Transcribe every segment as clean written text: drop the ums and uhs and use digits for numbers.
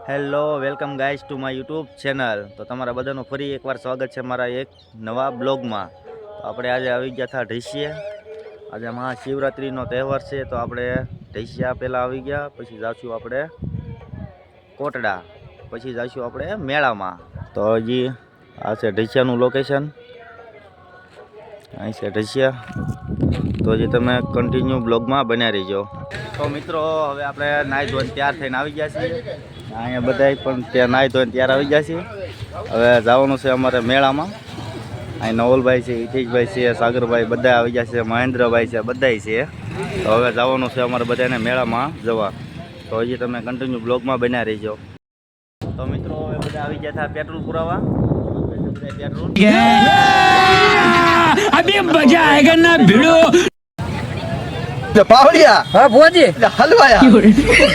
Hello welcome guys to my YouTube channel. તો તમારા બધાનું ફરી એકવાર સ્વાગત છે મારા એક નવા બ્લોગમાં. તો આપણે આજે આવી ગયા હતા ઢૈસિયા. આજે મહાશિવરાત્રિનો તહેવાર છે, તો આપણે ઢૈસિયા પહેલાં આવી ગયા, પછી જાશું આપણે કોટડા, પછી જઈશું આપણે મેળામાં. તો હજી આ છે ઢૈસિયાનું લોકેશન, અહીં છે ઢૈસિયા. તો હજી તમે કન્ટિન્યુ બ્લોગમાં બન્યા રહીજો. તો મિત્રો હવે આપણે નાહી ધોઈને તૈયાર થઈને આવી ગયા છીએ. અહીંયા બધા પણ ત્યાં નાહી ધોઈને તૈયાર આવી ગયા છીએ. હવે જવાનું છે અમારે મેળામાં. અહીં નવલભાઈ છે, હિતેશભાઈ છે, સાગરભાઈ બધા આવી ગયા છે, મહેન્દ્રભાઈ છે, બધાય છે. તો હવે જવાનું છે અમારે બધાને મેળામાં જવા. તો હજી તમે કન્ટિન્યુ બ્લોગમાં બન્યા રહીજો. તો મિત્રો હવે બધા આવી ગયા હતા પેટ્રોલ પુરાવા. अभी मजा आएगा ना भिड़ो. पावड़िया हाँ भोजी हलवाया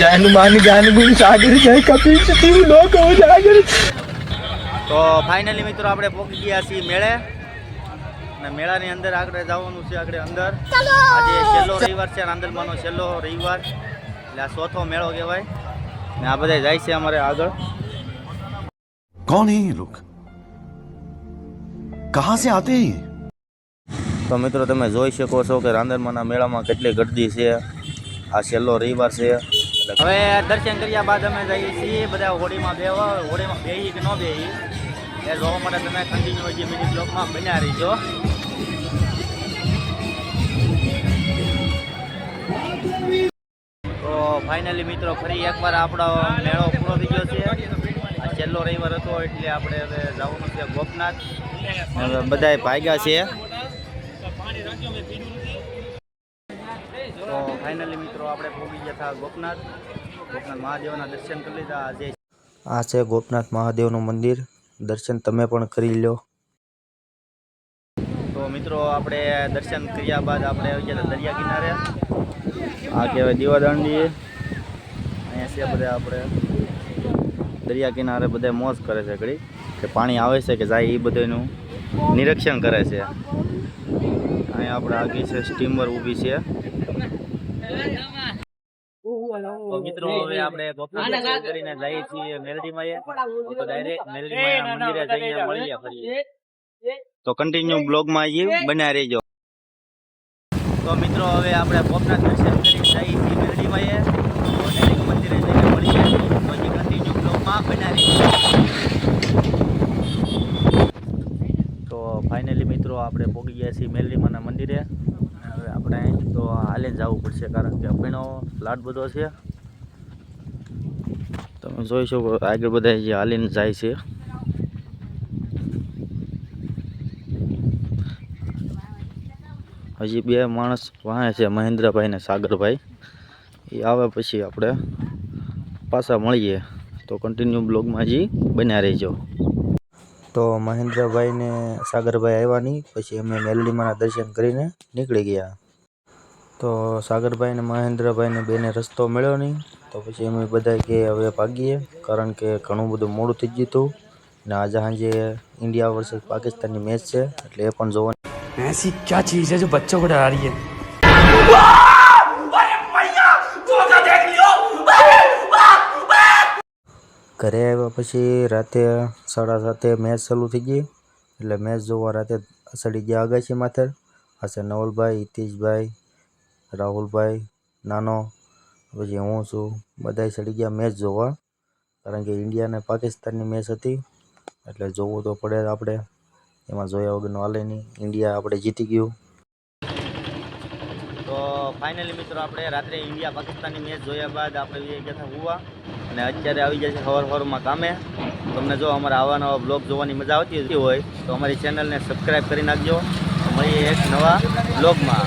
जानु मानी जानु गुण सागर जय कपिल सती लोक हो जागर. તો ફાઇનલી મિત્રો આપણે પહોંચી ગયા છીએ મેળે, અને મેળાની અંદર આગળ જવાનું છે. આગળ અંદર આજે છેલ્લો રવિવાર છે, આંદલમાનો છેલ્લો રવિવાર, એટલે આ ચોથો મેળો કહેવાય. ને આ બધા જાય છે અમારે આગળ. कौन है ये लोग, कहाँ से आते हैं? તો મિત્રો તમે જોઈ શકો છો કે રાંદરમાના મેળામાં કેટલી ગર્દી છે. આ છેલ્લો રવિવાર છે. હવે દર્શન કર્યા બાદ અમે જઈએ છીએ બધા હોળીમાં બેહવા. હોળીમાં બેહી કે ન બેહી એ જોવા માટે તમે કન્ટિન્યુ જે મિની બ્લોગમાં બન્યા રહીજો. તો ફાઇનલી મિત્રો ફરી એકવાર આપણો મેળો પૂરો થઈ ગયો છે. આ છેલ્લો રવિવાર હતો એટલે આપણે હવે જવાનું છે ગોપનાથ. હવે બધાય ભાગ્યા છે. તો ફાઇનલી મિત્રો આપણે પહોંચી ગયા હતા ગોપનાથ મહાદેવના દર્શન કરી લીધા. આજે આ છે ગોપનાથ મહાદેવનું મંદિર, દર્શન તમે પણ કરી લો. તો મિત્રો આપણે દર્શન કર્યા બાદ આપણે આવી ગયા દરિયા કિનારે. આ કહેવાય દીવાદાંડી. અહીંયા છે બધા આપણે દરિયા કિનારે બધા મોજ કરે છે ઘડી, કે પાણી આવે છે કે જાય એ બધાનું નિરીક્ષણ કરે છે. અહીંયા આપણે આગળ છે સ્ટીમર ઊભી છે. તો મિત્રો હવે આપણે ગોપનાથ દર્શન કરીને જઈએ છીએ મેલડીમાં. તો ડાયરેક્ટ મેલડીમાં મંદિરે જઈને મળીએ ફરીએ. તો કન્ટિન્યુ બ્લોગમાં બન્યા રહેજો. તો મિત્રો હવે આપણે ગોપનાથ દર્શન કરીને જઈએ છીએ મેલડીમાં. તો ડાયરેક્ટ મંદિરે જઈને મળીએ. પછી કન્ટિન્યુ બ્લોગમાં બન્યા રહેજો. તો ફાઇનલી મિત્રો આપણે પહોંચી ગયા છીએ મેલડીમાના મંદિરે. હવે આપણે તો હાલે જવું પડશે, કારણ કે અભીનો લાટ બધો છે. તમે જોઈ શકો આગળ બધા જે હાલીને જાય છે. હજી બે માણસ વાહે છે, મહેન્દ્રભાઈ ને સાગરભાઈ. એ આવે પછી આપણે પાછા મળીએ. તો કન્ટિન્યુ બ્લોગમાં હજી બન્યા રહેજો. તો મહેન્દ્રભાઈ ને સાગરભાઈ આવ્યા નહીં, પછી અમે મેલડીમાના દર્શન કરીને નીકળી ગયા. તો સાગરભાઈ ને મહેન્દ્રભાઈ ને બેને રસ્તો મળ્યો નહીં, તો પછી અમે બધા કે હવે ભાગીએ, કારણ કે ઘણું બધું મોડું થઈ ગયું હતું. ને આજે સાંજે ઇન્ડિયા વર્સેસ પાકિસ્તાનની મેચ છે, એટલે એ પણ જોવાની. ऐसी क्या चीज है जो बच्चों को डरा रही है. ઘરે આવ્યા પછી રાતે 7:30 મેચ ચાલુ થઈ ગઈ, એટલે મેચ જોવા રાતે ચડી ગયા અગાસી માથે. આ છે નવલભાઈ, હિતેશભાઈ, રાહુલભાઈ, નાનો, પછી હું છું, બધા ચડી ગયા મેચ જોવા, કારણ કે ઇન્ડિયા અને પાકિસ્તાનની મેચ હતી, એટલે જોવું તો પડે આપણે. એમાં જોયા વગરનું હાલે નહીં. ઇન્ડિયા આપણે જીતી ગયું. તો ફાઇનલી મિત્રો આપણે રાત્રે ઇન્ડિયા પાકિસ્તાનની મેચ જોયા બાદ આપણે ગયા હતા હુવા, અને અત્યારે આવી જાય છે સવારમાં કામે. તમને જો અમારા આવા નવા બ્લોગ જોવાની મજા આવતી હોય તો અમારી ચેનલને સબસ્ક્રાઈબ કરી નાખજો. મળીએ એક નવા બ્લોગમાં.